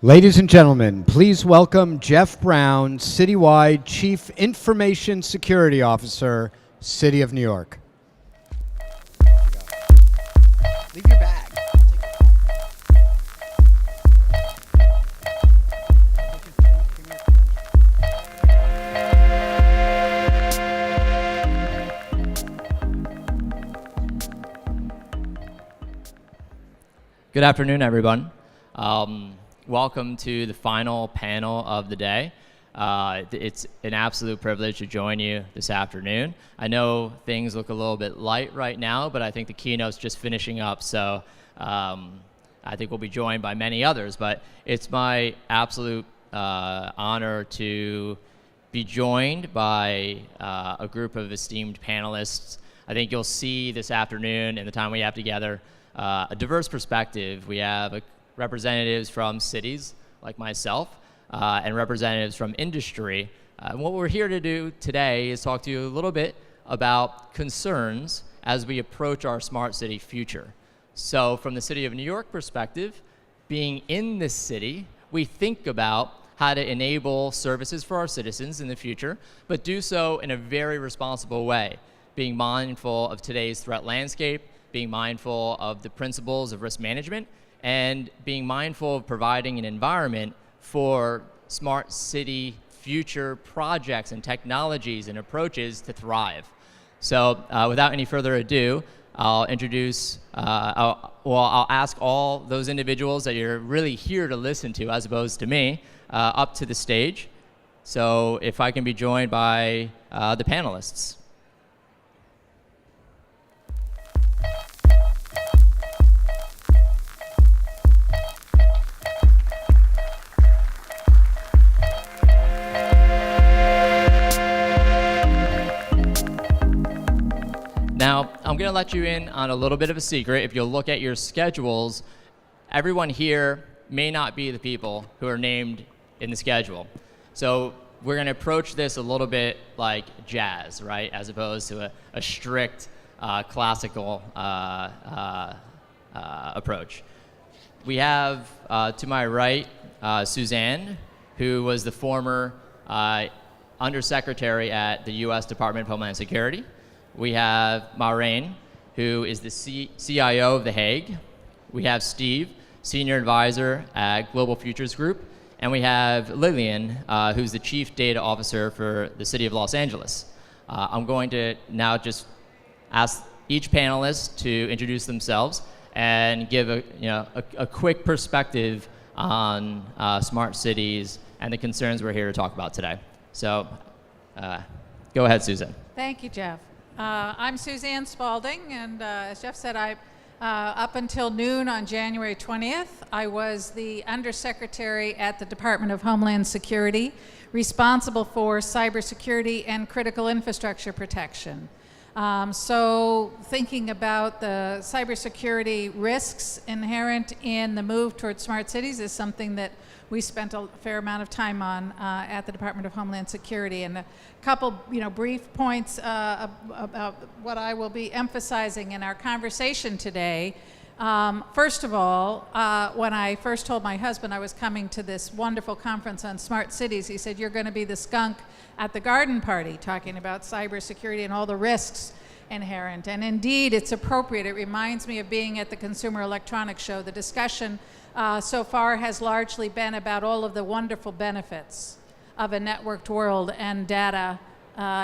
Ladies and gentlemen, please welcome Geoff Brown, Citywide Chief Information Security Officer, City of New York. Leave your bag. Good afternoon, everyone. Welcome to the final panel of the day. It's an absolute privilege to join you this afternoon. I know things look a little bit light right now, but I think the keynote's just finishing up, so I think we'll be joined by many others. But it's my absolute honor to be joined by a group of esteemed panelists. I think you'll see this afternoon and the time we have together a diverse perspective. We have representatives from cities like myself and representatives from industry. And what we're here to do today is talk to you a little bit about concerns as we approach our smart city future. So from the City of New York perspective, being in this city, we think about how to enable services for our citizens in the future, but do so in a very responsible way, being mindful of today's threat landscape, being mindful of the principles of risk management, and being mindful of providing an environment for smart city future projects and technologies and approaches to thrive. So without any further ado, I'll introduce, I'll ask all those individuals that you're really here to listen to as opposed to me up to the stage. So if I can be joined by the panelists. Now, I'm going to let you in on a little bit of a secret. If you'll look at your schedules, everyone here may not be the people who are named in the schedule. So we're going to approach this a little bit like jazz, right, as opposed to a strict classical approach. We have, to my right, Suzanne, who was the former undersecretary at the U.S. Department of Homeland Security. We have Marijn, who is the CIO of the Hague. We have Steve, Senior Advisor at Global Futures Group. And we have Lillian, who's the Chief Data Officer for the City of Los Angeles. I'm going to now just ask each panelist to introduce themselves and give a quick perspective on smart cities and the concerns we're here to talk about today. So go ahead, Susan. Thank you, Geoff. I'm Suzanne Spaulding, and as Geoff said, up until noon on January 20th, I was the Undersecretary at the Department of Homeland Security, responsible for cybersecurity and critical infrastructure protection. So thinking about the cybersecurity risks inherent in the move towards smart cities is something that we spent a fair amount of time on at the Department of Homeland Security. And a couple, brief points about what I will be emphasizing in our conversation today. First of all, when I first told my husband I was coming to this wonderful conference on smart cities, he said, "You're going to be the skunk at the garden party," talking about cybersecurity and all the risks inherent. And indeed, it's appropriate. It reminds me of being at the Consumer Electronics Show. The discussion so far has largely been about all of the wonderful benefits of a networked world and data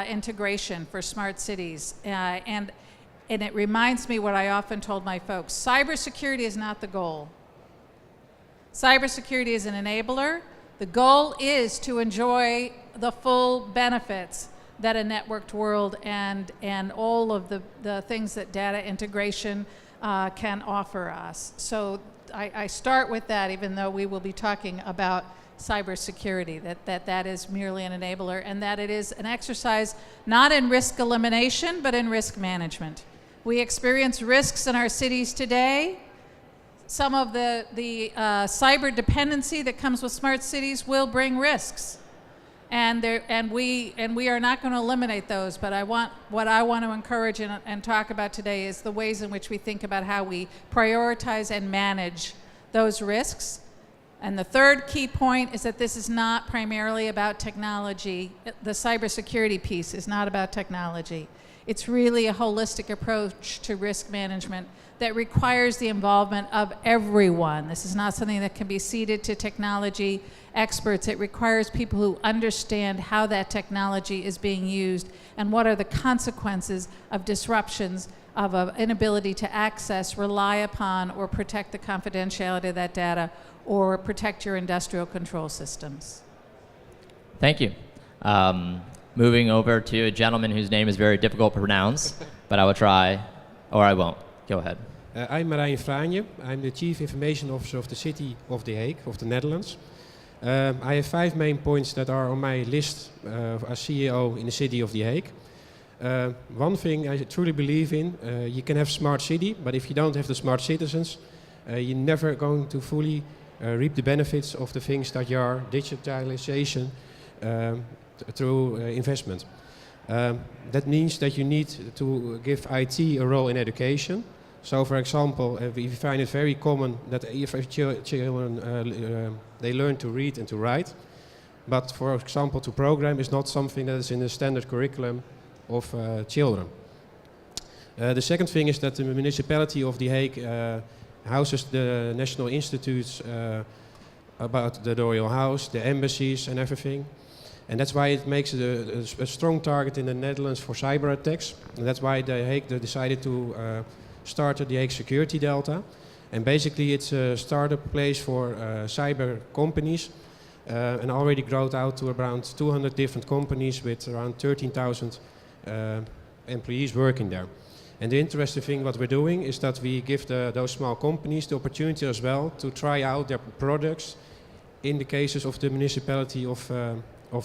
integration for smart cities. And it reminds me what I often told my folks. Cybersecurity is not the goal. Cybersecurity is an enabler. The goal is to enjoy the full benefits that a networked world and all of the things that data integration can offer us. So I start with that, even though we will be talking about cybersecurity, that is merely an enabler, and that it is an exercise not in risk elimination, but in risk management. We experience risks in our cities today. Some of the cyber dependency that comes with smart cities will bring risks. And we are not going to eliminate those, but what I want to encourage and talk about today is the ways in which we think about how we prioritize and manage those risks. And the third key point is that this is not primarily about technology. The cybersecurity piece is not about technology. It's really a holistic approach to risk management that requires the involvement of everyone. This is not something that can be ceded to technology experts. It requires people who understand how that technology is being used and what are the consequences of disruptions, of an inability to access, rely upon, or protect the confidentiality of that data, or protect your industrial control systems. Thank you. Moving over to a gentleman whose name is very difficult to pronounce, but I will try, or I won't. Go ahead. I'm Marijn Fraanje. I'm the Chief Information Officer of the City of The Hague, of the Netherlands. I have 5 main points that are on my list as CEO in the City of The Hague. One thing I truly believe in, you can have smart city, but if you don't have the smart citizens, you're never going to fully reap the benefits of the things that you are digitalization through investment. That means that you need to give IT a role in education. So, for example, we find it very common that if children they learn to read and to write, but for example, to program is not something that is in the standard curriculum of children. The second thing is that the municipality of The Hague houses the national institutes about the Royal House, the embassies and everything. And that's why it makes it a strong target in the Netherlands for cyber attacks. And that's why The Hague decided to start the Hague Security Delta. And basically it's a startup place for cyber companies and already growed out to around 200 different companies with around 13,000 employees working there. And the interesting thing what we're doing is that we give those small companies the opportunity as well to try out their products in the cases of the municipality of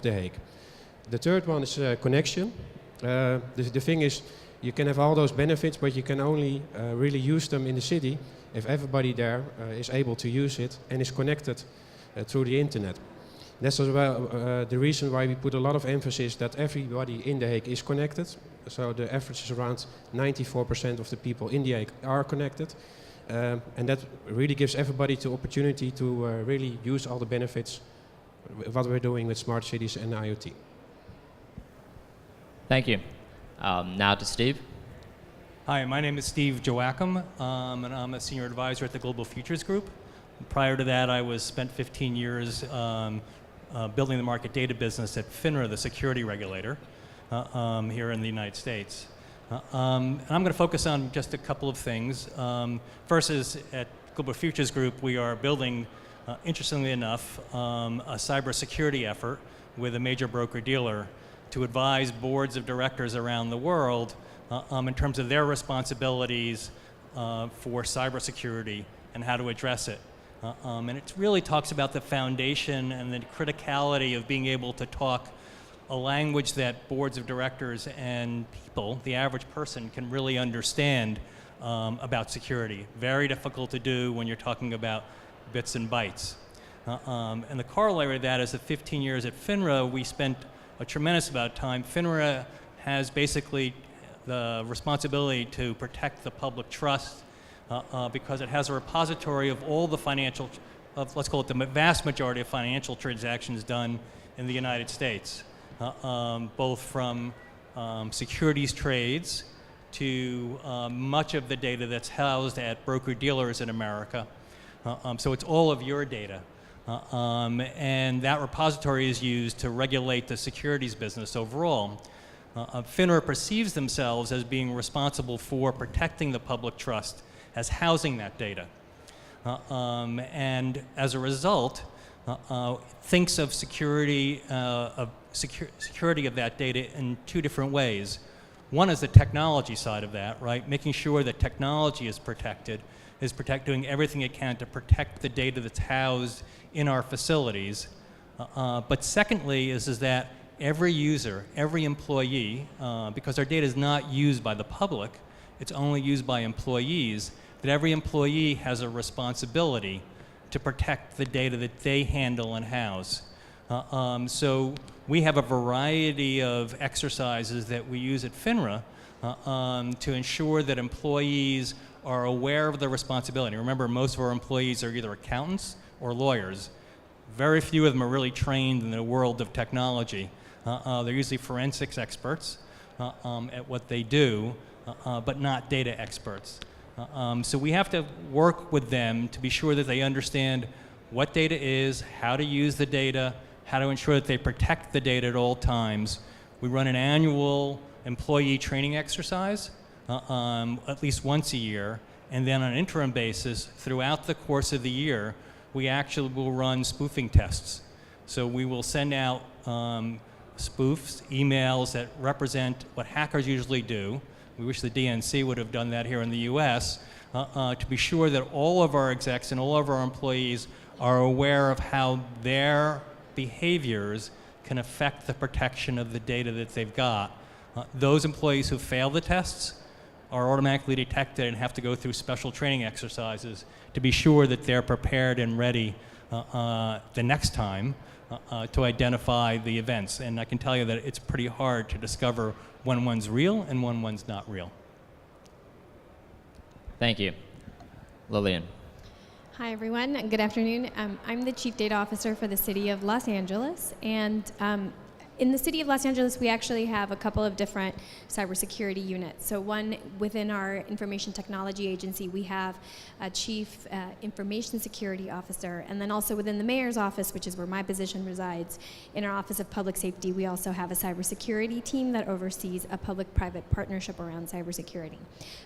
The Hague. The third one is connection. The thing is, you can have all those benefits, but you can only really use them in the city if everybody there is able to use it and is connected through the internet. That's as well the reason why we put a lot of emphasis that everybody in The Hague is connected. So the average is around 94% of the people in The Hague are connected. And that really gives everybody the opportunity to really use all the benefits what we're doing with smart cities and IoT. Thank you. Now to Steve. Hi, my name is Steve Jochum, and I'm a senior advisor at the Global Futures Group. Prior to that, I spent 15 years building the market data business at FINRA, the security regulator, here in the United States. And I'm going to focus on just a couple of things. First is at Global Futures Group, we are building, interestingly enough, a cybersecurity effort with a major broker-dealer to advise boards of directors around the world in terms of their responsibilities for cybersecurity and how to address it. And it really talks about the foundation and the criticality of being able to talk a language that boards of directors and people, the average person, can really understand about security. Very difficult to do when you're talking about bits and bytes. And the corollary of that is that 15 years at FINRA, we spent a tremendous amount of time. FINRA has basically the responsibility to protect the public trust because it has a repository of all the financial, let's call it the vast majority of financial transactions done in the United States, both from securities trades to much of the data that's housed at broker-dealers in America. So it's all of your data. And that repository is used to regulate the securities business overall. FINRA perceives themselves as being responsible for protecting the public trust, as housing that data. And as a result, thinks of security of that data in 2 different ways. One is the technology side of that, right? Making sure that technology is protected, doing everything it can to protect the data that's housed in our facilities. But secondly is that every user, every employee, because our data is not used by the public, it's only used by employees, that every employee has a responsibility to protect the data that they handle and house. So we have a variety of exercises that we use at FINRA to ensure that employees are aware of their responsibility. Remember, most of our employees are either accountants or lawyers. Very few of them are really trained in the world of technology. They're usually forensics experts at what they do, but not data experts. So we have to work with them to be sure that they understand what data is, how to use the data, how to ensure that they protect the data at all times. We run an annual employee training exercise at least once a year, and then on an interim basis throughout the course of the year, we actually will run spoofing tests. So we will send out spoofs, emails that represent what hackers usually do. We wish the DNC would have done that here in the US, to be sure that all of our execs and all of our employees are aware of how their behaviors can affect the protection of the data that they've got. Those employees who fail the tests are automatically detected and have to go through special training exercises to be sure that they're prepared and ready the next time to identify the events. And I can tell you that it's pretty hard to discover when one's real and when one's not real. Thank you. Lillian. Hi, everyone. Good afternoon. I'm the Chief Data Officer for the City of Los Angeles. And in the City of Los Angeles, we actually have a couple of different cybersecurity units. So one, within our Information Technology Agency, we have a Chief Information Security Officer. And then also within the Mayor's office, which is where my position resides, in our Office of Public Safety, we also have a cybersecurity team that oversees a public-private partnership around cybersecurity.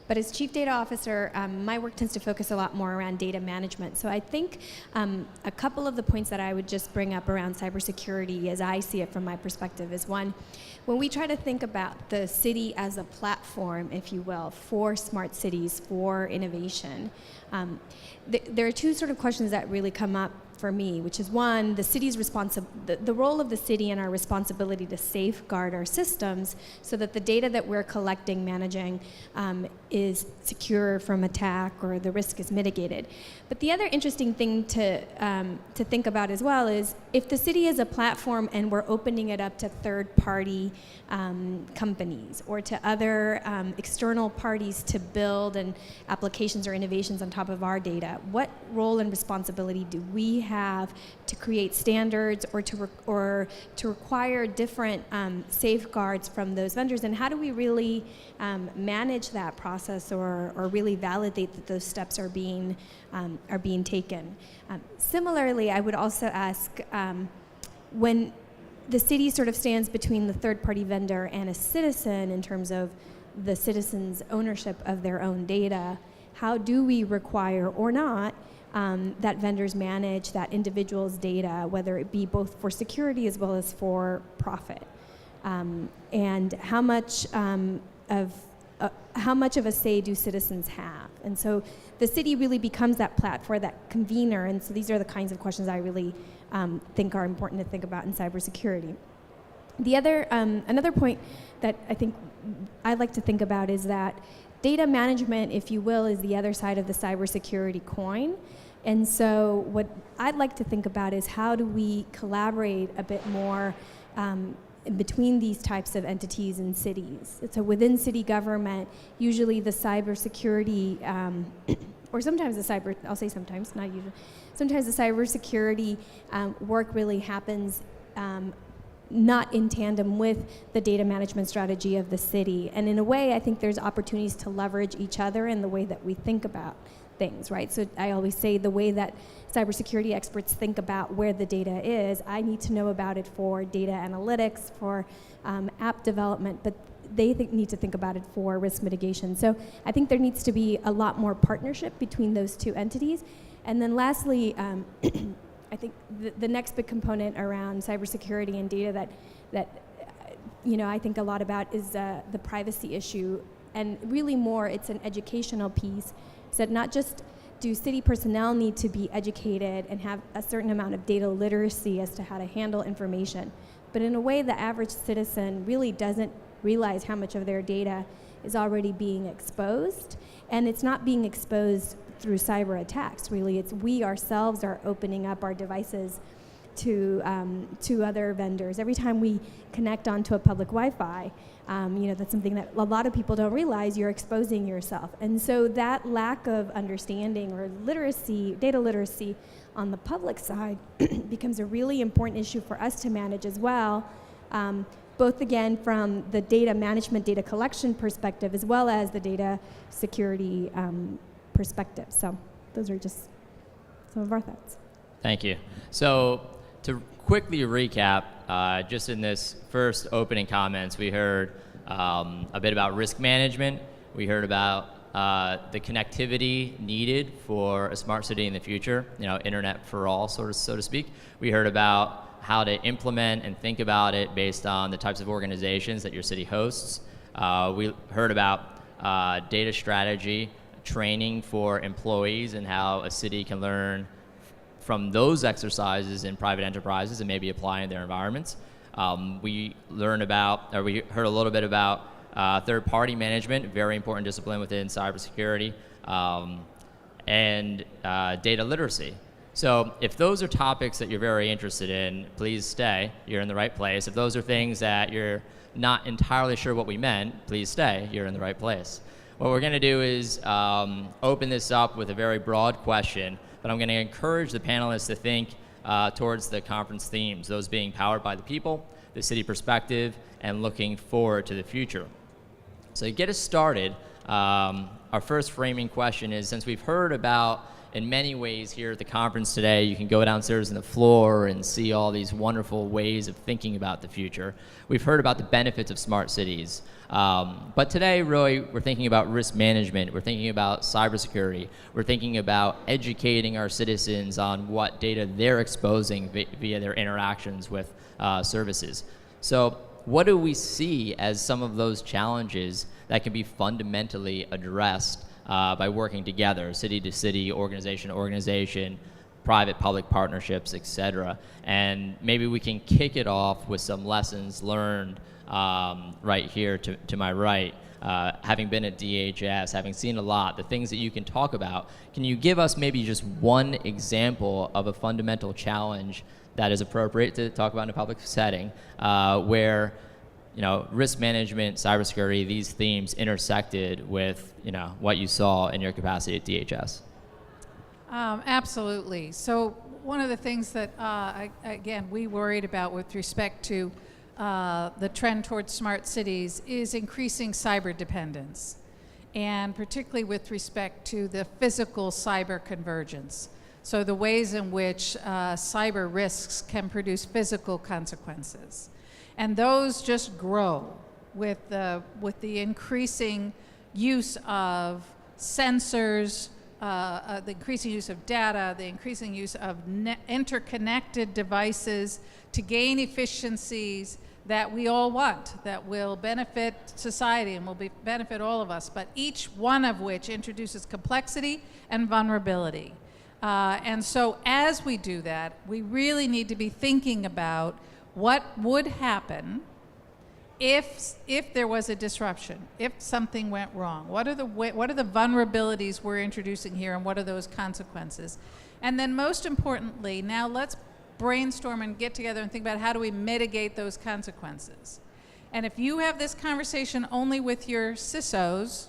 But as Chief Data Officer, my work tends to focus a lot more around data management. So I think a couple of the points that I would just bring up around cybersecurity, as I see it from my perspective, is one, when we try to think about the city as a platform, if you will, for smart cities, for innovation, there are two sort of questions that really come up for me, which is one, the city's the role of the city and our responsibility to safeguard our systems so that the data that we're collecting, managing, is secure from attack or the risk is mitigated. But the other interesting thing to think about as well is if the city is a platform and we're opening it up to third-party companies or to other external parties to build applications or innovations on top of our data, what role and responsibility do we have to create standards or to require different safeguards from those vendors, and how do we really manage that process or really validate that those steps are being taken? Similarly, I would also ask, when the city sort of stands between the third-party vendor and a citizen in terms of the citizen's ownership of their own data, how do we require or not that vendors manage that individual's data, whether it be both for security as well as for profit? And how much of a say do citizens have? And so the city really becomes that platform, that convener, and so these are the kinds of questions I really think are important to think about in cybersecurity. The other, another point that I think I like to think about is that data management, if you will, is the other side of the cybersecurity coin. And so what I'd like to think about is how do we collaborate a bit more between these types of entities in cities. So within city government, usually the cybersecurity, or sometimes I'll say sometimes, not usually, sometimes the cybersecurity work really happens not in tandem with the data management strategy of the city. And in a way, I think there's opportunities to leverage each other in the way that we think about things, right? So I always say the way that cybersecurity experts think about where the data is, I need to know about it for data analytics, for app development, but they need to think about it for risk mitigation. So I think there needs to be a lot more partnership between those two entities. And then lastly, I think the next big component around cybersecurity and data that I think a lot about is the privacy issue, and really more it's an educational piece. So that not just do city personnel need to be educated and have a certain amount of data literacy as to how to handle information, but in a way the average citizen really doesn't realize how much of their data is already being exposed, and it's not being exposed through cyber attacks, really. It's we ourselves are opening up our devices to other vendors. Every time we connect onto a public Wi-Fi, that's something that a lot of people don't realize. You're exposing yourself, and so that lack of understanding or literacy, data literacy, on the public side becomes a really important issue for us to manage as well. Both again from the data management, data collection perspective, as well as the data security perspective. So those are just some of our thoughts. Thank you. So to quickly recap, just in this first opening comments, we heard a bit about risk management. We heard about the connectivity needed for a smart city in the future, internet for all, so to speak. We heard about how to implement and think about it based on the types of organizations that your city hosts. We heard about data strategy, training for employees, and how a city can learn from those exercises in private enterprises and maybe apply in their environments. We heard a little bit about third-party management, very important discipline within cybersecurity, and data literacy. So if those are topics that you're very interested in, please stay. You're in the right place. If those are things that you're not entirely sure what we meant, please stay. You're in the right place. What we're going to do is open this up with a very broad question, but I'm going to encourage the panelists to think towards the conference themes, those being powered by the people, the city perspective, and looking forward to the future. So to get us started, our first framing question is, since we've heard about, in many ways here at the conference today, you can go downstairs on the floor and see all these wonderful ways of thinking about the future. We've heard about the benefits of smart cities. But today, really, we're thinking about risk management. We're thinking about cybersecurity. We're thinking about educating our citizens on what data they're exposing via their interactions with services. So what do we see as some of those challenges that can be fundamentally addressed by working together, city to city, organization to organization, private-public partnerships, etc. And maybe we can kick it off with some lessons learned right here to my right. Having been at DHS, having seen a lot, the things that you can talk about, can you give us maybe just one example of a fundamental challenge that is appropriate to talk about in a public setting where risk management, cybersecurity, these themes intersected with, what you saw in your capacity at DHS? Absolutely. So one of the things that, again, we worried about with respect to the trend towards smart cities is increasing cyber dependence, and particularly with respect to the physical cyber convergence. So the ways in which cyber risks can produce physical consequences. And those just grow with the increasing use of sensors, the increasing use of data, the increasing use of interconnected devices to gain efficiencies that we all want, that will benefit society and will benefit all of us, but each one of which introduces complexity and vulnerability. And so as we do that, we really need to be thinking about what would happen if there was a disruption, if something went wrong. What are the vulnerabilities we're introducing here, and what are those consequences? And then most importantly, now let's brainstorm and get together and think about how do we mitigate those consequences. And if you have this conversation only with your CISOs,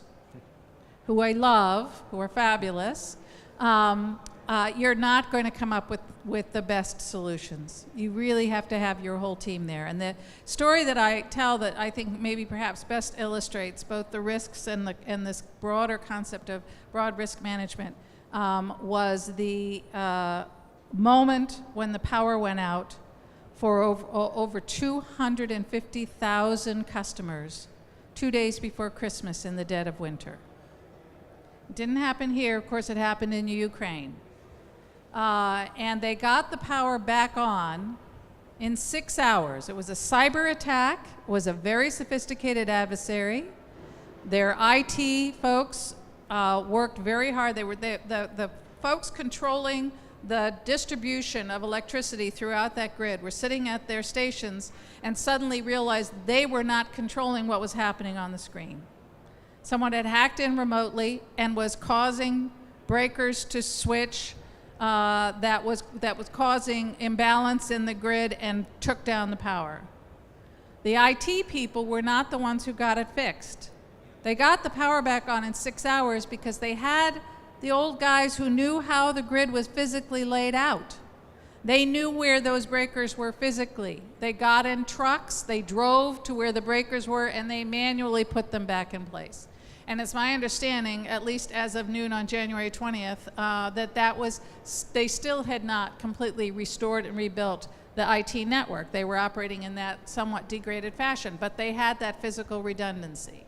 who I love, who are fabulous, you're not going to come up with the best solutions. You really have to have your whole team there. And the story that I tell that I think maybe perhaps best illustrates both the risks and this broader concept of broad risk management was the moment when the power went out for over 250,000 customers 2 days before Christmas in the dead of winter. It didn't happen here. Of course, it happened in Ukraine. And they got the power back on in 6 hours. It was a cyber attack. It was a very sophisticated adversary. Their IT folks worked very hard. They were the folks controlling the distribution of electricity throughout that grid were sitting at their stations and suddenly realized they were not controlling what was happening on the screen. Someone had hacked in remotely and was causing breakers to switch that was causing imbalance in the grid and took down the power. The IT people were not the ones who got it fixed. They got the power back on in 6 hours because they had the old guys who knew how the grid was physically laid out. They knew where those breakers were physically. They got in trucks, they drove to where the breakers were, and they manually put them back in place. And it's my understanding, at least as of noon on January 20th, they still had not completely restored and rebuilt the IT network. They were operating in that somewhat degraded fashion, but they had that physical redundancy.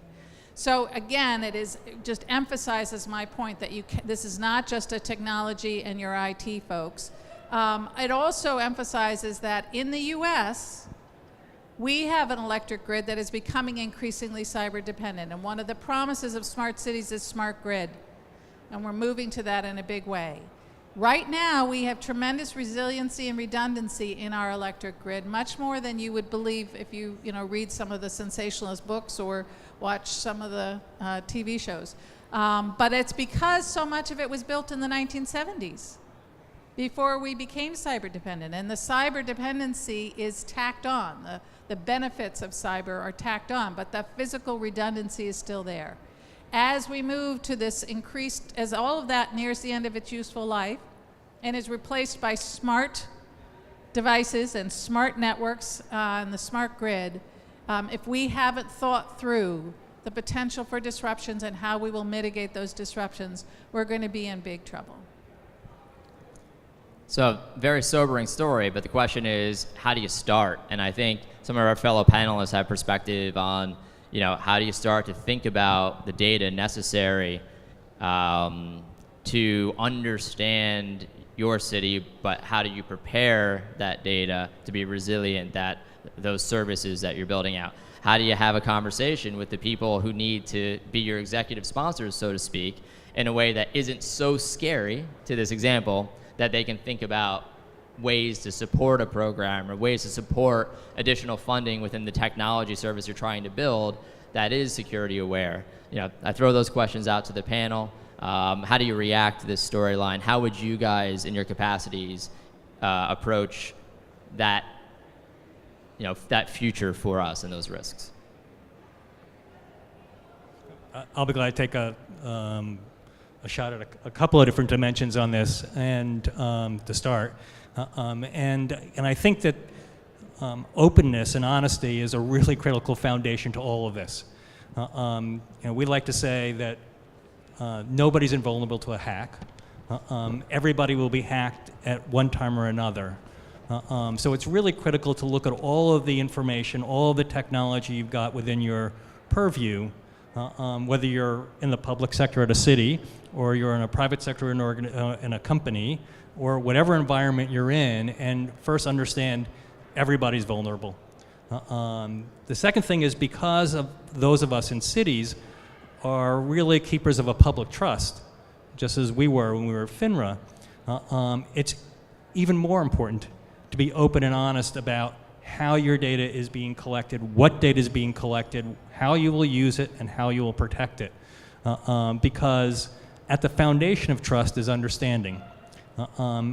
So again, it just emphasizes my point that this is not just a technology and your IT folks. It also emphasizes that in the US, we have an electric grid that is becoming increasingly cyber dependent. And one of the promises of smart cities is smart grid. And we're moving to that in a big way. Right now, we have tremendous resiliency and redundancy in our electric grid, much more than you would believe if you read some of the sensationalist books or watch some of the TV shows. But it's because so much of it was built in the 1970s, before we became cyber dependent. And the cyber dependency is tacked on. The benefits of cyber are tacked on, but the physical redundancy is still there. As we move to this increased, as all of that nears the end of its useful life and is replaced by smart devices and smart networks and the smart grid, if we haven't thought through the potential for disruptions and how we will mitigate those disruptions, we're going to be in big trouble. So, very sobering story, but the question is, how do you start? And I think some of our fellow panelists have perspective on, how do you start to think about the data necessary to understand your city, but how do you prepare that data to be resilient, those services that you're building out? How do you have a conversation with the people who need to be your executive sponsors, so to speak, in a way that isn't so scary, to this example, that they can think about ways to support a program or ways to support additional funding within the technology service you're trying to build that is security aware? I throw those questions out to the panel. How do you react to this storyline? How would you guys, in your capacities, approach that, that future for us and those risks? I'll be glad to take a shot at a couple of different dimensions on this, and to start. And I think that openness and honesty is a really critical foundation to all of this. We like to say that nobody's invulnerable to a hack. Everybody will be hacked at one time or another. So it's really critical to look at all of the information, all of the technology you've got within your purview, whether you're in the public sector at a city, or you're in a private sector in a company, or whatever environment you're in, and first understand everybody's vulnerable. The second thing is, because of those of us in cities are really keepers of a public trust, just as we were when we were at FINRA, it's even more important to be open and honest about how your data is being collected, what data is being collected, how you will use it, and how you will protect it. Because at the foundation of trust is understanding.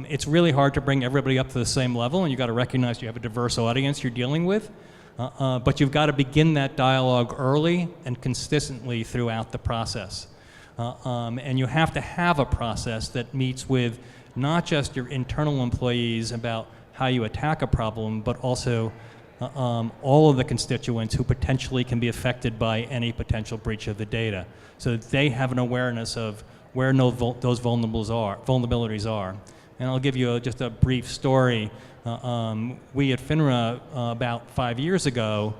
It's really hard to bring everybody up to the same level, and you've got to recognize you have a diverse audience you're dealing with, but you've got to begin that dialogue early and consistently throughout the process. And you have to have a process that meets with not just your internal employees about how you attack a problem, but also all of the constituents who potentially can be affected by any potential breach of the data, so that they have an awareness of where those vulnerabilities are. And I'll give you just a brief story. We at FINRA, about 5 years ago,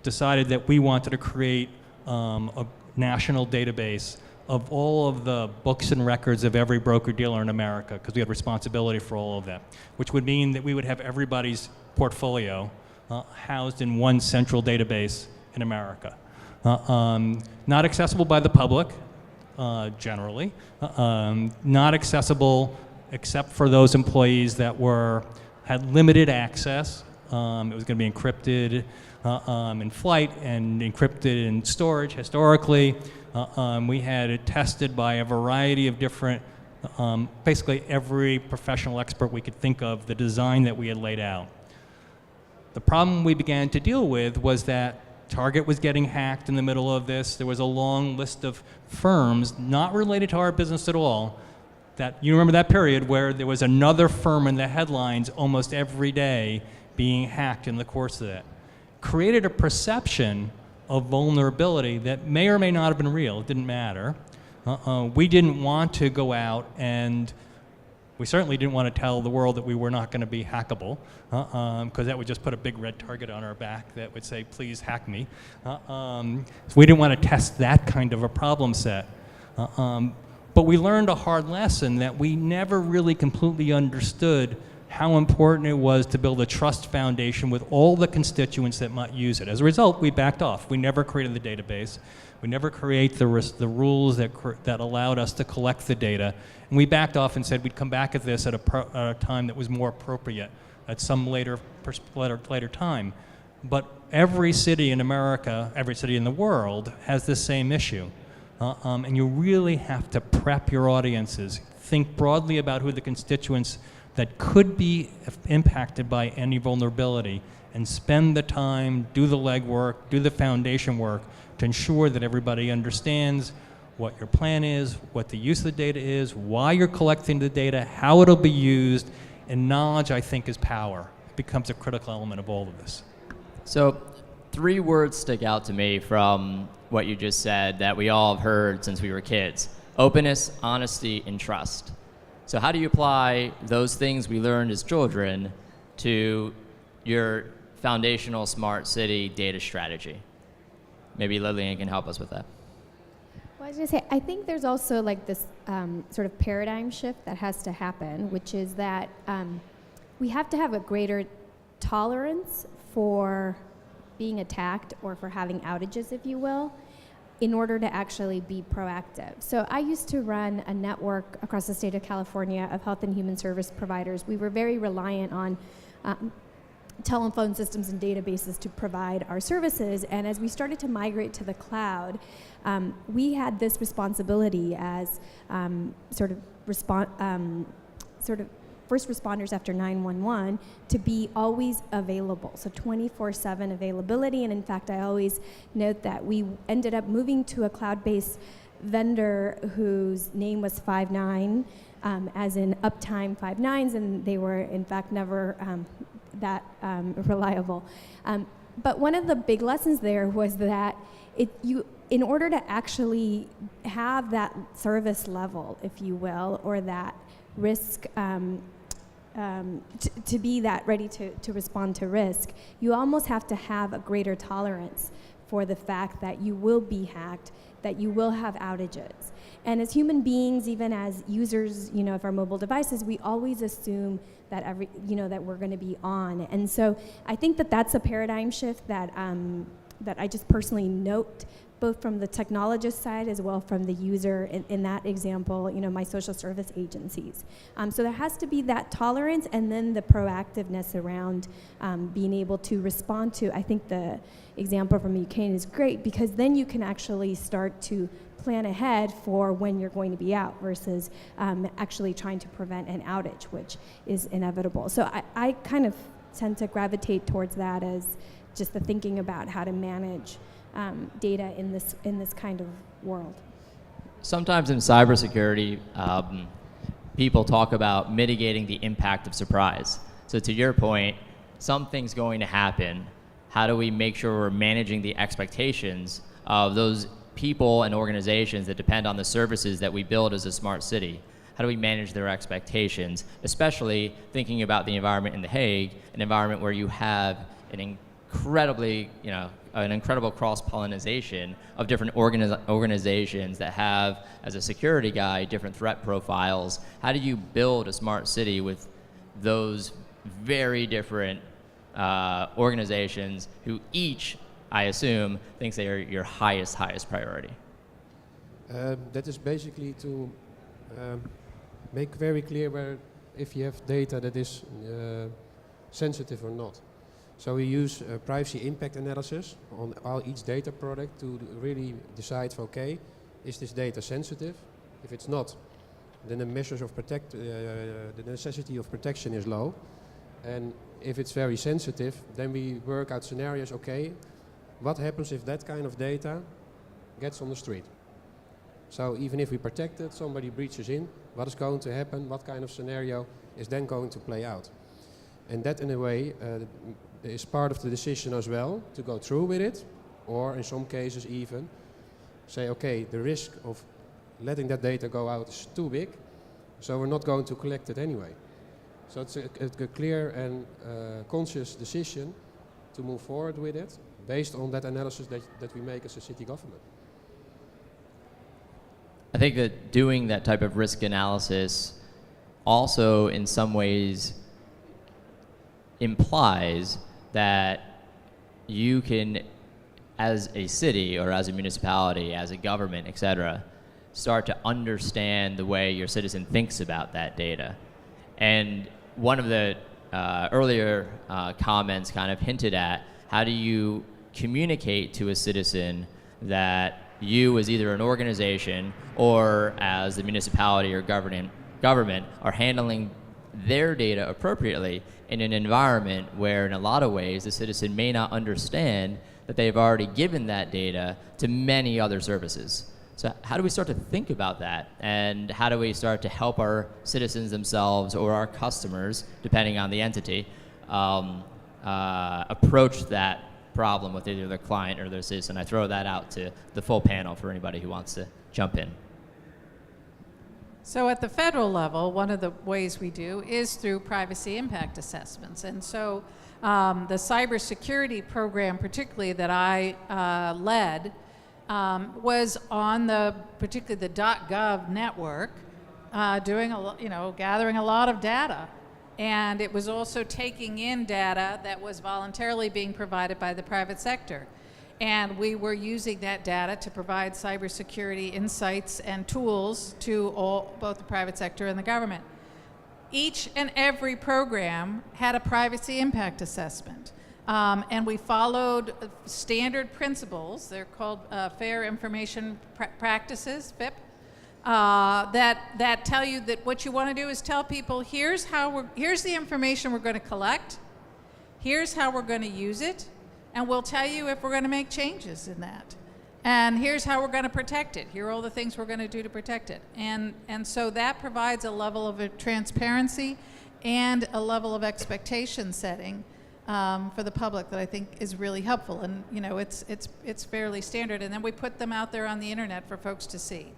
decided that we wanted to create a national database of all of the books and records of every broker-dealer in America, because we had responsibility for all of that, which would mean that we would have everybody's portfolio housed in one central database in America. Not accessible by the public, generally, not accessible except for those employees that had limited access. It was going to be encrypted in flight and encrypted in storage. Historically, we had it tested by a variety of different basically every professional expert we could think of, the design that we had laid out. The problem we began to deal with was that Target was getting hacked in the middle of this. There was a long list of firms not related to our business at all. That you remember that period where there was another firm in the headlines almost every day being hacked in the course of that. Created a perception of vulnerability that may or may not have been real. It didn't matter. We didn't want to go out, and we certainly didn't want to tell the world that we were not going to be hackable, because that would just put a big red target on our back that would say, please hack me. So we didn't want to test that kind of a problem set. But we learned a hard lesson that we never really completely understood how important it was to build a trust foundation with all the constituents that might use it. As a result, we backed off. We never created the database. We never created the rules that allowed us to collect the data. And we backed off and said we'd come back at this at a time that was more appropriate at some later time. But every city in America, every city in the world has this same issue. And you really have to prep your audiences. Think broadly about who the constituents that could be impacted by any vulnerability, and spend the time, do the legwork, do the foundation work to ensure that everybody understands what your plan is, what the use of the data is, why you're collecting the data, how it'll be used, and knowledge, I think, is power. It becomes a critical element of all of this. So 3 words stick out to me from what you just said that we all have heard since we were kids: openness, honesty, and trust. So how do you apply those things we learned as children to your foundational smart city data strategy? Maybe Lillian can help us with that. Well, I was going to say, I think there's also like this sort of paradigm shift that has to happen, which is that we have to have a greater tolerance for being attacked or for having outages, if you will, in order to actually be proactive. So I used to run a network across the state of California of health and human service providers. We were very reliant on telephone systems and databases to provide our services, and as we started to migrate to the cloud, we had this responsibility as sort of first responders after 911 to be always available, so 24/7 availability. And in fact, I always note that we ended up moving to a cloud-based vendor whose name was Five9, as in uptime 5 nines, and they were in fact never that reliable. But one of the big lessons there was that in order to actually have that service level, if you will, or that risk, to be that ready to respond to risk, you almost have to have a greater tolerance for the fact that you will be hacked, that you will have outages. And as human beings, even as users, of our mobile devices, we always assume that that we're going to be on. And so I think that that's a paradigm shift that I just personally note, both from the technologist side as well from the user. In that example, my social service agencies. So there has to be that tolerance, and then the proactiveness around being able to respond to. I think the example from Ukraine is great, because then you can actually start to plan ahead for when you're going to be out versus actually trying to prevent an outage, which is inevitable. So I kind of tend to gravitate towards that as just the thinking about how to manage data in this kind of world. Sometimes in cybersecurity, people talk about mitigating the impact of surprise. So to your point, something's going to happen. How do we make sure we're managing the expectations of those people and organizations that depend on the services that we build as a smart city? How do we manage their expectations, especially thinking about the environment in The Hague, an environment where you have an incredible cross-pollination of different organizations that have, as a security guy, different threat profiles. How do you build a smart city with those very different organizations who each, I assume, thinks they are your highest priority? That is basically to make very clear where, if you have data that is sensitive or not. So we use privacy impact analysis on each data product to really decide, okay, is this data sensitive? If it's not, then the measures of the necessity of protection is low. And if it's very sensitive, then we work out scenarios, okay, what happens if that kind of data gets on the street? So even if we protect it, somebody breaches in, what is going to happen, what kind of scenario is then going to play out? And that in a way is part of the decision as well, to go through with it, or in some cases even say, okay, the risk of letting that data go out is too big, so we're not going to collect it anyway. So it's a clear and conscious decision to move forward with it based on that analysis that we make as a city government. I think that doing that type of risk analysis also in some ways implies that you can, as a city or as a municipality, as a government, etc., start to understand the way your citizen thinks about that data. And one of the earlier comments kind of hinted at, how do you communicate to a citizen that you as either an organization or as the municipality or government are handling their data appropriately in an environment where in a lot of ways the citizen may not understand that they've already given that data to many other services. So how do we start to think about that, and how do we start to help our citizens themselves or our customers, depending on the entity, approach that problem with either their client or their citizen? I throw that out to the full panel for anybody who wants to jump in. So at the federal level, one of the ways we do is through privacy impact assessments. And so the cybersecurity program, particularly that I led, was on particularly the .gov network, gathering a lot of data. And it was also taking in data that was voluntarily being provided by the private sector. And we were using that data to provide cybersecurity insights and tools to both the private sector and the government. Each and every program had a privacy impact assessment. And we followed standard principles. They're called Fair Information Practices, FIP, that tell you that what you want to do is tell people, here's the information we're going to collect, here's how we're going to use it, and we'll tell you if we're going to make changes in that. And here's how we're going to protect it. Here are all the things we're going to do to protect it. And so that provides a level of transparency and a level of expectation setting for the public that I think is really helpful. And it's fairly standard. And then we put them out there on the internet for folks to see.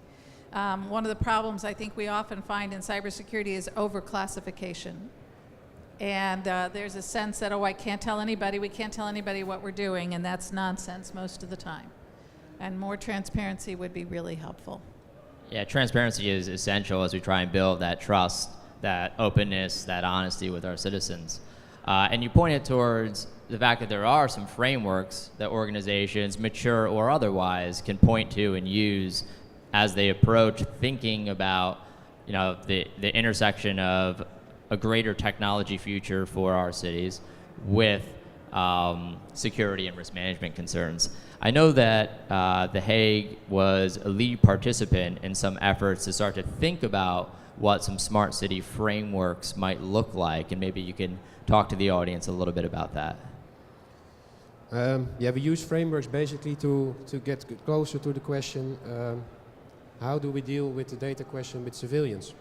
One of the problems I think we often find in cybersecurity is overclassification. And there's a sense that, we can't tell anybody what we're doing, and that's nonsense most of the time. And more transparency would be really helpful. Yeah, transparency is essential as we try and build that trust, that openness, that honesty with our citizens. And you pointed towards the fact that there are some frameworks that organizations, mature or otherwise, can point to and use as they approach thinking about the intersection of a greater technology future for our cities with security and risk management concerns. I know that The Hague was a lead participant in some efforts to start to think about what some smart city frameworks might look like, and maybe you can talk to the audience a little bit about that. We use frameworks basically to get closer to the question, how do we deal with the data question with civilians?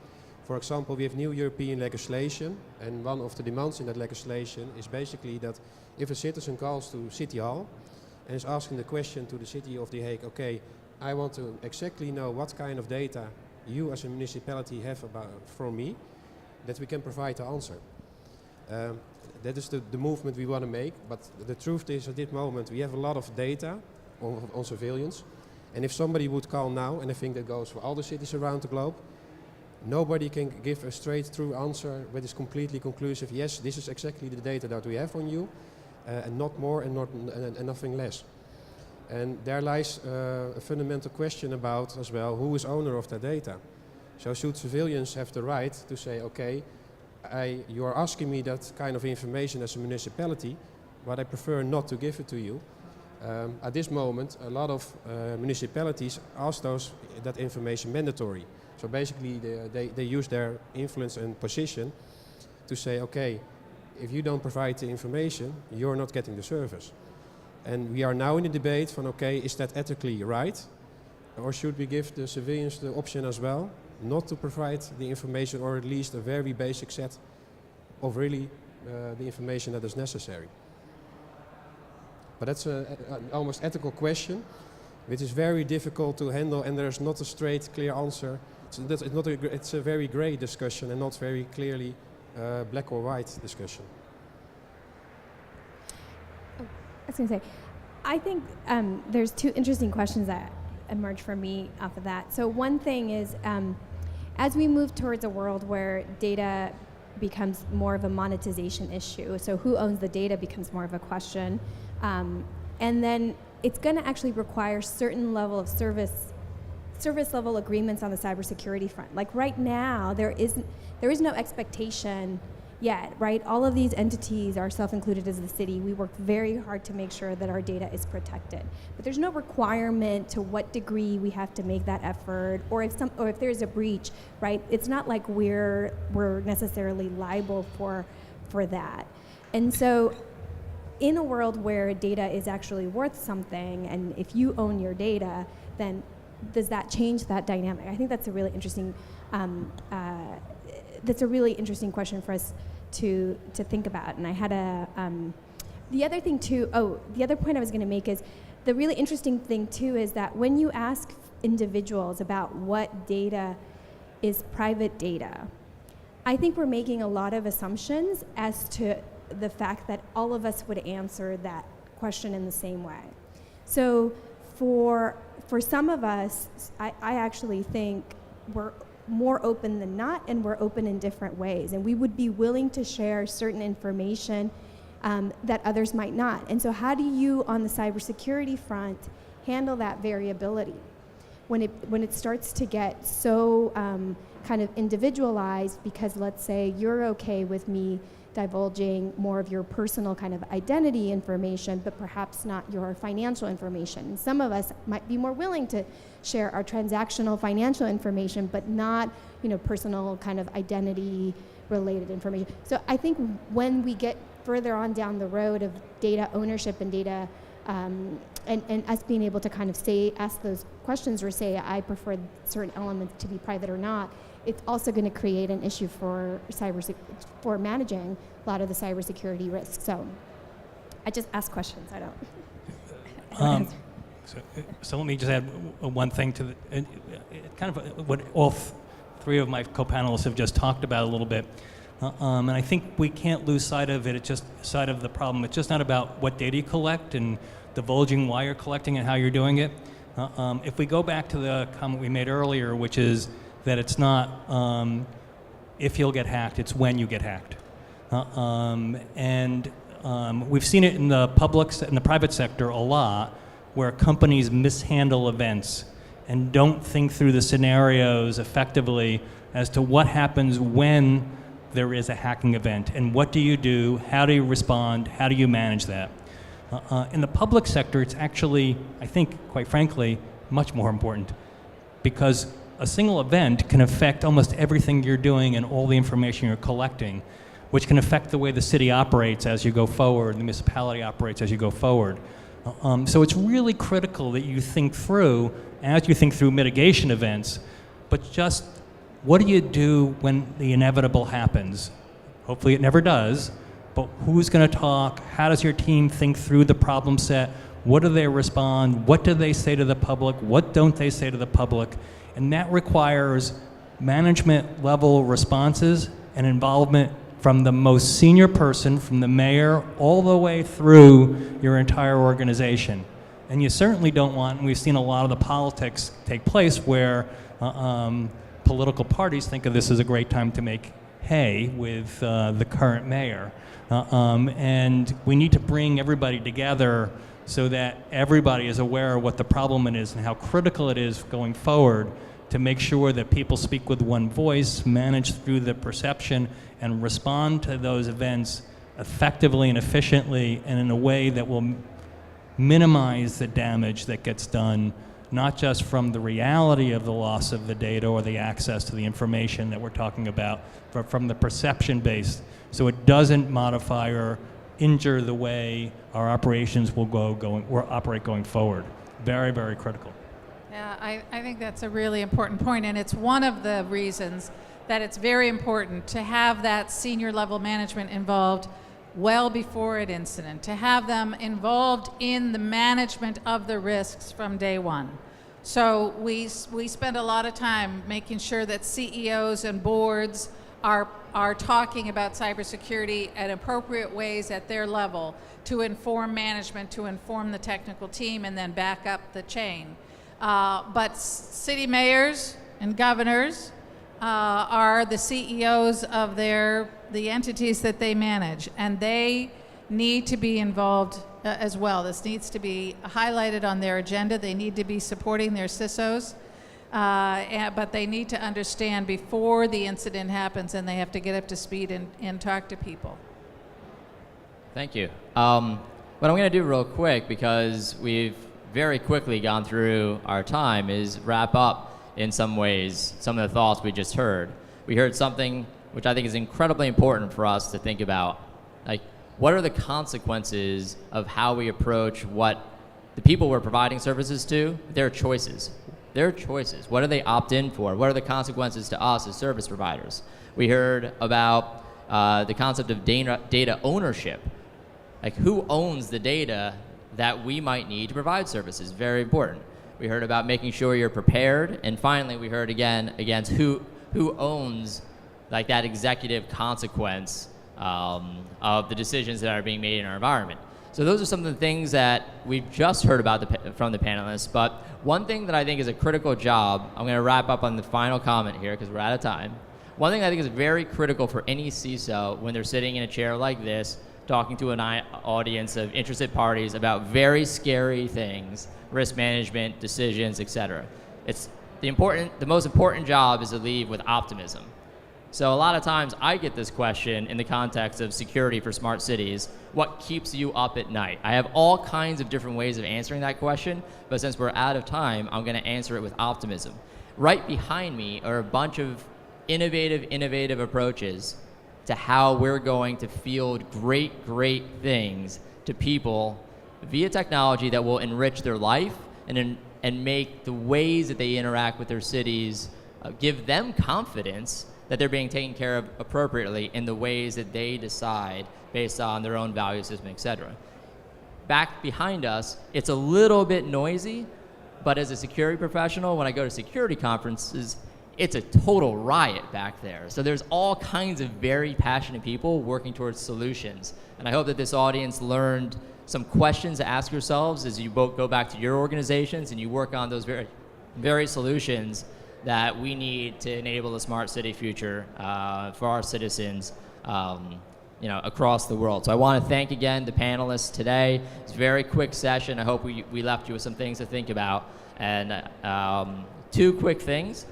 For example, we have new European legislation, and one of the demands in that legislation is basically that if a citizen calls to City Hall and is asking the question to the City of The Hague, okay, I want to exactly know what kind of data you as a municipality have from me, that we can provide the answer. That is the movement we want to make, but the truth is at this moment we have a lot of data on civilians, and if somebody would call now, and I think that goes for all the cities around the globe, nobody can give a straight through answer that is completely conclusive. Yes, this is exactly the data that we have on you, and not more and nothing less. And there lies a fundamental question about as well, who is owner of that data? So should civilians have the right to say, okay, you are asking me that kind of information as a municipality, but I prefer not to give it to you. At this moment, a lot of municipalities ask that information mandatory. So basically, they use their influence and position to say, okay, if you don't provide the information, you're not getting the service. And we are now in the debate from, okay, is that ethically right? Or should we give the civilians the option as well, not to provide the information, or at least a very basic set of really the information that is necessary? But that's an almost ethical question, which is very difficult to handle, and there's not a straight, clear answer. It's a very grey discussion and not very clearly black or white discussion. I was going to say, I think there's two interesting questions that emerge for me off of that. So one thing is, as we move towards a world where data becomes more of a monetization issue, so who owns the data becomes more of a question, and then it's going to actually require certain level of service level agreements on the cybersecurity front. Like right now, there is no expectation yet, right? All of these entities are self-included as the city. We work very hard to make sure that our data is protected. But there's no requirement to what degree we have to make that effort, or if there's a breach, right? It's not like we're necessarily liable for that. And so in a world where data is actually worth something, and if you own your data, then does that change that dynamic? I think that's a really interesting question for us to think about. And I had the other thing too, the other point I was going to make is the really interesting thing too is that when you ask individuals about what data is private data, I think we're making a lot of assumptions as to the fact that all of us would answer that question in the same way. So for some of us, I actually think we're more open than not, and we're open in different ways. And we would be willing to share certain information that others might not. And so how do you, on the cybersecurity front, handle that variability? When it starts to get so kind of individualized, because let's say you're okay with me divulging more of your personal kind of identity information, but perhaps not your financial information. And some of us might be more willing to share our transactional financial information, but not, personal kind of identity related information. So I think when we get further on down the road of data ownership and data, and us being able to kind of ask those questions or say, I prefer certain elements to be private or not, it's also going to create an issue for managing a lot of the cybersecurity risks. So I just ask questions. I don't. So let me just add one thing to kind of what all three of my co-panelists have just talked about a little bit. And I think we can't lose sight of it. It's just sight of the problem. It's just not about what data you collect and divulging why you're collecting and how you're doing it. If we go back to the comment we made earlier, which is that it's not if you'll get hacked, it's when you get hacked. We've seen it in the private sector a lot, where companies mishandle events and don't think through the scenarios effectively as to what happens when there is a hacking event, and what do you do, how do you respond, how do you manage that. In the public sector, it's actually, I think, quite frankly, much more important, because a single event can affect almost everything you're doing and all the information you're collecting, which can affect the way the city operates as you go forward, the municipality operates as you go forward. So it's really critical that you think through, as you think through mitigation events, but just what do you do when the inevitable happens? Hopefully it never does, but who's going to talk? How does your team think through the problem set? What do they respond? What do they say to the public? What don't they say to the public? And that requires management level responses and involvement from the most senior person, from the mayor, all the way through your entire organization. And you certainly don't want, and we've seen a lot of the politics take place where political parties think of this as a great time to make hay with the current mayor. And we need to bring everybody together so that everybody is aware of what the problem is and how critical it is going forward to make sure that people speak with one voice, manage through the perception, and respond to those events effectively and efficiently and in a way that will minimize the damage that gets done, not just from the reality of the loss of the data or the access to the information that we're talking about, but from the perception based, so it doesn't modify or injure the way our operations will operate going forward. Very, very critical. Yeah, I think that's a really important point, and it's one of the reasons that it's very important to have that senior level management involved well before an incident, to have them involved in the management of the risks from day one. So we spend a lot of time making sure that CEOs and boards are talking about cybersecurity at appropriate ways at their level to inform management, to inform the technical team, and then back up the chain. But city mayors and governors are the CEOs of the entities that they manage, and they need to be involved as well. This needs to be highlighted on their agenda. They need to be supporting their CISOs, but they need to understand before the incident happens, and they have to get up to speed and talk to people. Thank you. What I'm going to do real quick, because we've very quickly gone through our time, is wrap up in some ways some of the thoughts we just heard. We heard something which I think is incredibly important for us to think about. Like, what are the consequences of how we approach what the people we're providing services to, their choices? Their choices. What do they opt in for? What are the consequences to us as service providers? We heard about the concept of data ownership. Like, who owns the data that we might need to provide services? Very important. We heard about making sure you're prepared, and finally we heard again against who owns like that executive consequence of the decisions that are being made in our environment. So those are some of the things that we've just heard about from the panelists, but one thing that I think is a critical job, I'm going to wrap up on the final comment here because we're out of time. One thing I think is very critical for any CISO when they're sitting in a chair like this, talking to an audience of interested parties about very scary things, risk management, decisions, etc. It's the most important job is to leave with optimism. So a lot of times I get this question in the context of security for smart cities, what keeps you up at night? I have all kinds of different ways of answering that question, but since we're out of time, I'm going to answer it with optimism. Right behind me are a bunch of innovative approaches to how we're going to field great things to people via technology that will enrich their life and make the ways that they interact with their cities, give them confidence that they're being taken care of appropriately in the ways that they decide based on their own value system, etc. Back behind us, it's a little bit noisy, but as a security professional, when I go to security conferences, it's a total riot back there. So there's all kinds of very passionate people working towards solutions. And I hope that this audience learned some questions to ask yourselves as you both go back to your organizations and you work on those very solutions that we need to enable a smart city future for our citizens across the world. So I want to thank again the panelists today. It's a very quick session. I hope we left you with some things to think about. And two quick things.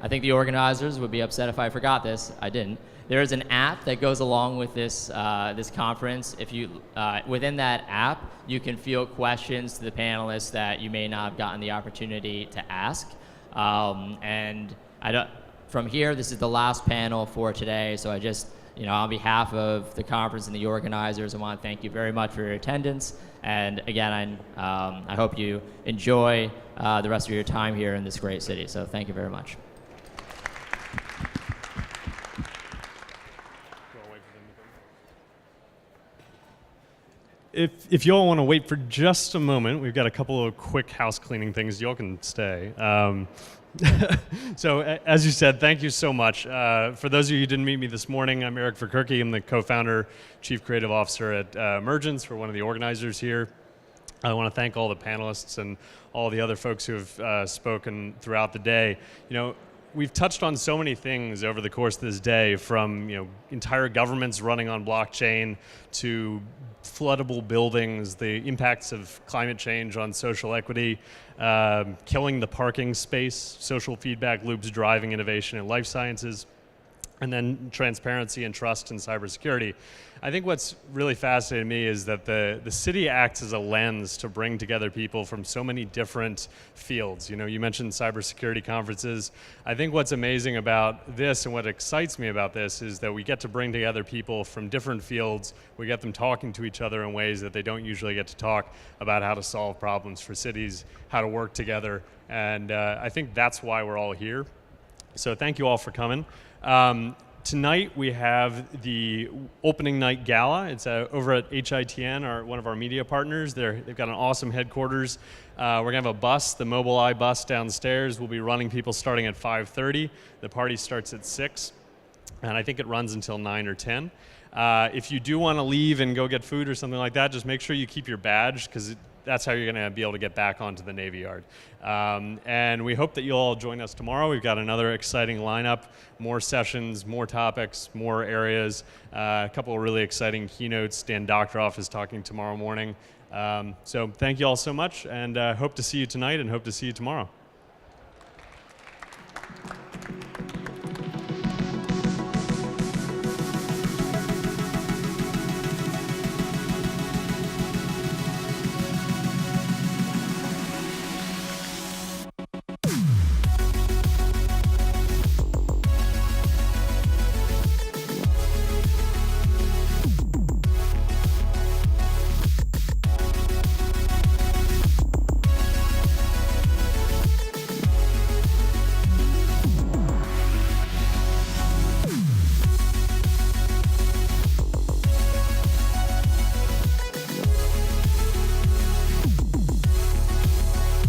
I think the organizers would be upset if I forgot this. I didn't. There is an app that goes along with this this conference. If you within that app, you can field questions to the panelists that you may not have gotten the opportunity to ask. And from here, this is the last panel for today. So I just, on behalf of the conference and the organizers, I want to thank you very much for your attendance. And again, I hope you enjoy the rest of your time here in this great city. So thank you very much. If you all want to wait for just a moment, we've got a couple of quick house cleaning things. You all can stay. So as you said, thank you so much. For those of you who didn't meet me this morning, I'm Eric Verkerke. I'm the co-founder, chief creative officer at Emergence. We're one of the organizers here. I want to thank all the panelists and all the other folks who have spoken throughout the day. We've touched on so many things over the course of this day, from entire governments running on blockchain to floodable buildings, the impacts of climate change on social equity, killing the parking space, social feedback loops driving innovation in life sciences. and then transparency and trust in cybersecurity. I think what's really fascinating to me is that the city acts as a lens to bring together people from so many different fields. You know, you mentioned cybersecurity conferences. I think what's amazing about this and what excites me about this is that we get to bring together people from different fields. We get them talking to each other in ways that they don't usually get to talk about how to solve problems for cities, how to work together. And I think that's why we're all here. So thank you all for coming. Tonight we have the opening night gala. It's over at HITN, one of our media partners. They've got an awesome headquarters. We're gonna have a bus, the Mobileye bus downstairs. We'll be running people starting at 5:30. The party starts at 6, and I think it runs until 9 or 10. If you do want to leave and go get food or something like that, just make sure you keep your badge, because that's how you're going to be able to get back onto the Navy Yard. And we hope that you'll all join us tomorrow. We've got another exciting lineup, more sessions, more topics, more areas, a couple of really exciting keynotes. Dan Doctoroff is talking tomorrow morning. So thank you all so much, and hope to see you tonight and hope to see you tomorrow.